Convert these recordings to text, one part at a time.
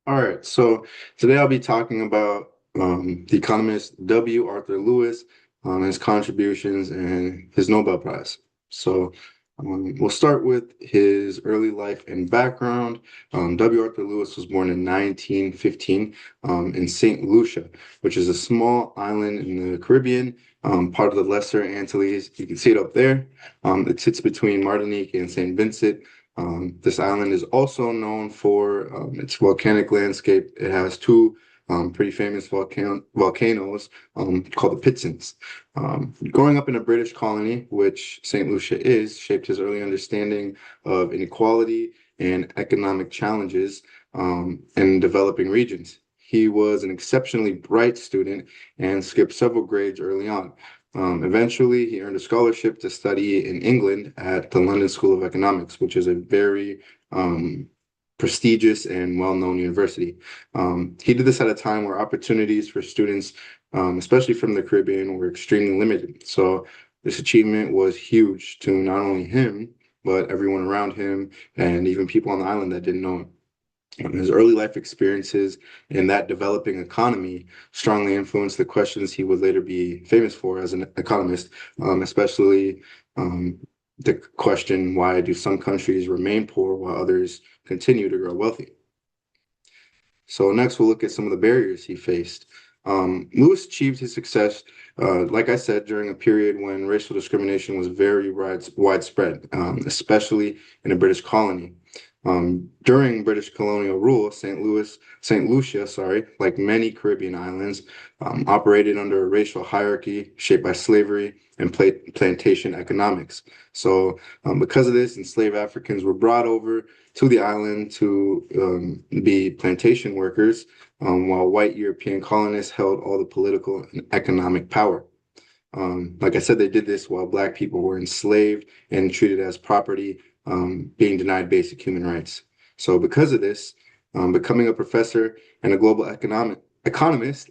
All right, so today I'll be talking about the economist W. Arthur Lewis, his contributions and his Nobel Prize. So we'll start with his early life and background. W. Arthur Lewis was born in 1915 in St. Lucia, which is a small island in the Caribbean, part of the Lesser Antilles. You can see it up there. It sits between Martinique and St. Vincent. This island is also known for its volcanic landscape. It has two pretty famous volcanoes called the Pitsons. Growing up in a British colony, which St. Lucia is, shaped his early understanding of inequality and economic challenges in developing regions. He was an exceptionally bright student and skipped several grades early on. Eventually, he earned a scholarship to study in England at the London School of Economics, which is a very prestigious and well-known university. He did this at a time where opportunities for students, especially from the Caribbean, were extremely limited. So this achievement was huge to not only him, but everyone around him and even people on the island that didn't know him. His early life experiences in that developing economy strongly influenced the questions he would later be famous for as an economist, especially the question, why do some countries remain poor while others continue to grow wealthy? So next we'll look at some of the barriers he faced. Lewis achieved his success, like I said, during a period when racial discrimination was very widespread, especially in a British colony. During British colonial rule, St. Lucia, sorry, like many Caribbean islands, operated under a racial hierarchy shaped by slavery and plantation economics. So, because of this, enslaved Africans were brought over to the island to be plantation workers, while white European colonists held all the political and economic power. Like I said, they did this while Black people were enslaved and treated as property, being denied basic human rights. So, because of this, becoming a professor and a global economist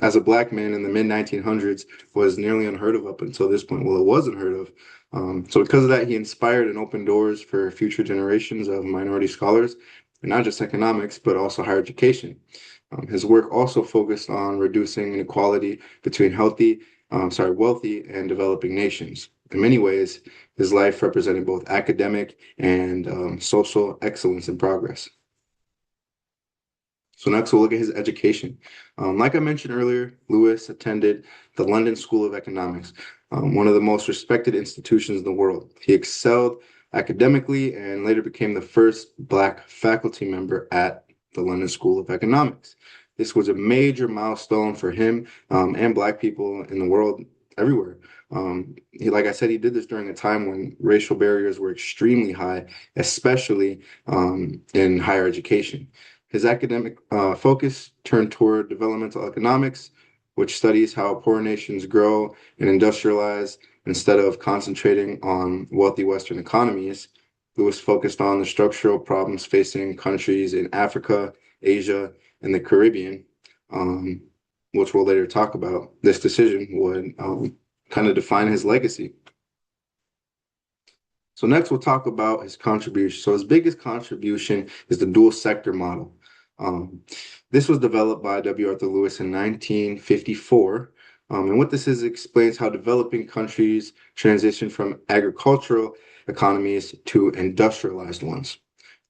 as a Black man in the mid 1900s was nearly unheard of up until this point. Well, it was unheard of. So, because of that, he inspired and opened doors for future generations of minority scholars, and not just economics, but also higher education. His work also focused on reducing inequality between wealthy and developing nations. In many ways, his life represented both academic and social excellence and progress. So next we'll look at his education. Like I mentioned earlier, Lewis attended the London School of Economics, one of the most respected institutions in the world. He excelled academically and later became the first Black faculty member at the London School of Economics. This was a major milestone for him and Black people in the world everywhere. Like I said, he did this during a time when racial barriers were extremely high, especially in higher education. His academic focus turned toward developmental economics, which studies how poor nations grow and industrialize instead of concentrating on wealthy Western economies. Lewis focused on the structural problems facing countries in Africa, Asia, and the Caribbean, um, which we'll later talk about. This decision would kind of define his legacy. So next we'll talk about his contribution. So his biggest contribution is the dual sector model. Um, this was developed by W. Arthur Lewis in 1954. And what this is explains how developing countries transition from agricultural economies to industrialized ones.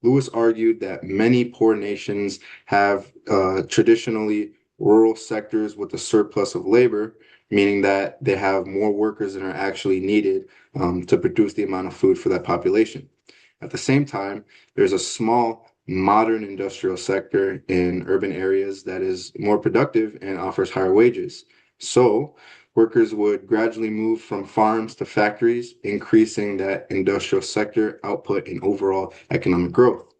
Lewis argued that many poor nations have traditionally rural sectors with a surplus of labor, meaning that they have more workers than are actually needed to produce the amount of food for that population. At the same time, there's a small modern industrial sector in urban areas that is more productive and offers higher wages. So, workers would gradually move from farms to factories, increasing that industrial sector output and overall economic growth.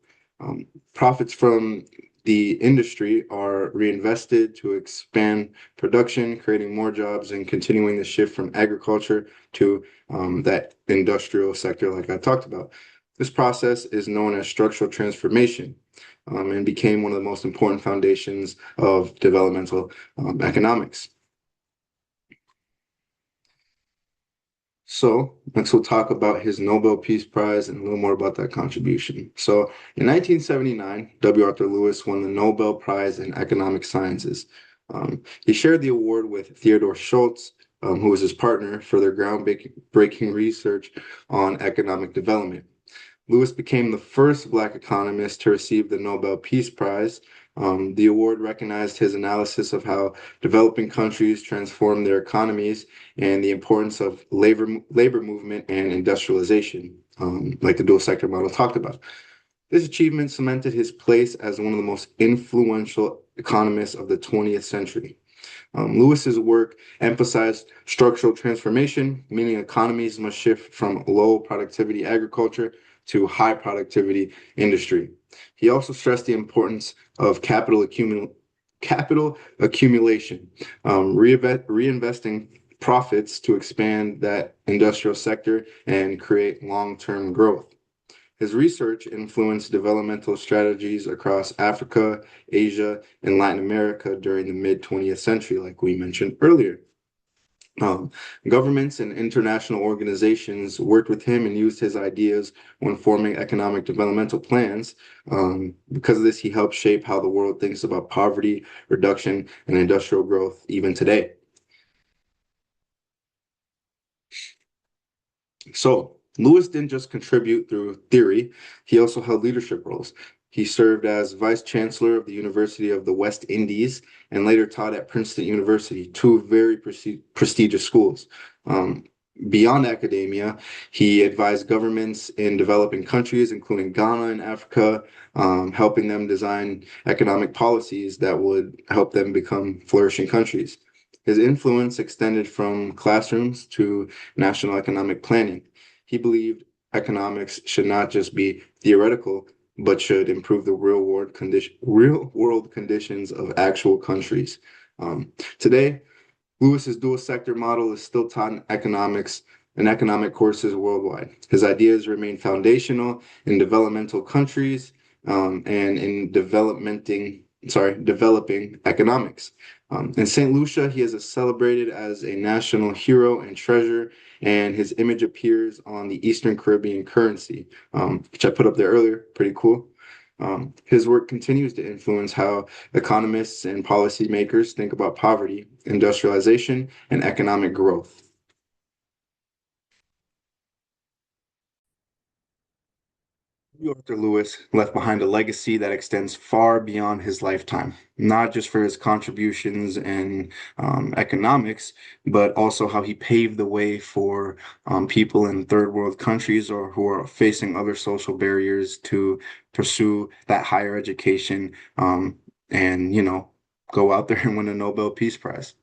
Profits from the industry are reinvested to expand production, creating more jobs, and continuing the shift from agriculture to that industrial sector, like I talked about. This process is known as structural transformation and became one of the most important foundations of developmental economics. So next we'll talk about his Nobel Peace Prize and a little more about that contribution. So in 1979, W. Arthur Lewis won the Nobel Prize in Economic Sciences. He shared the award with Theodore Schultz, who was his partner for their groundbreaking research on economic development. Lewis became the first Black economist to receive the Nobel Peace Prize. The award recognized his analysis of how developing countries transform their economies and the importance of labor movement and industrialization, like the dual sector model talked about. This achievement cemented his place as one of the most influential economists of the 20th century. Lewis's work emphasized structural transformation, meaning economies must shift from low productivity agriculture to high productivity industry. He also stressed the importance of capital accumulation, reinvesting profits to expand that industrial sector and create long-term growth. His research influenced developmental strategies across Africa, Asia, and Latin America during the mid 20th century, like we mentioned earlier. Um, Governments and international organizations worked with him and used his ideas when forming economic developmental plans. Because of this, he helped shape how the world thinks about poverty reduction and industrial growth even today. So Lewis didn't just contribute through theory, he also held leadership roles. He served as vice chancellor of the University of the West Indies and later taught at Princeton University, two very prestigious schools. Um, Beyond academia, he advised governments in developing countries, including Ghana and Africa, helping them design economic policies that would help them become flourishing countries. His influence extended from classrooms to national economic planning. He believed economics should not just be theoretical, but should improve the real world conditions of actual countries. Today, Lewis's dual sector model is still taught in economics and economic courses worldwide. His ideas remain foundational in developmental countries and in developing economics. In St. Lucia, he is celebrated as a national hero and treasure, and his image appears on the Eastern Caribbean currency, which I put up there earlier. Pretty cool. His work continues to influence how economists and policymakers think about poverty, industrialization, and economic growth. Arthur Lewis left behind a legacy that extends far beyond his lifetime, not just for his contributions in economics, but also how he paved the way for people in third world countries or who are facing other social barriers to pursue that higher education and, go out there and win a Nobel Peace Prize.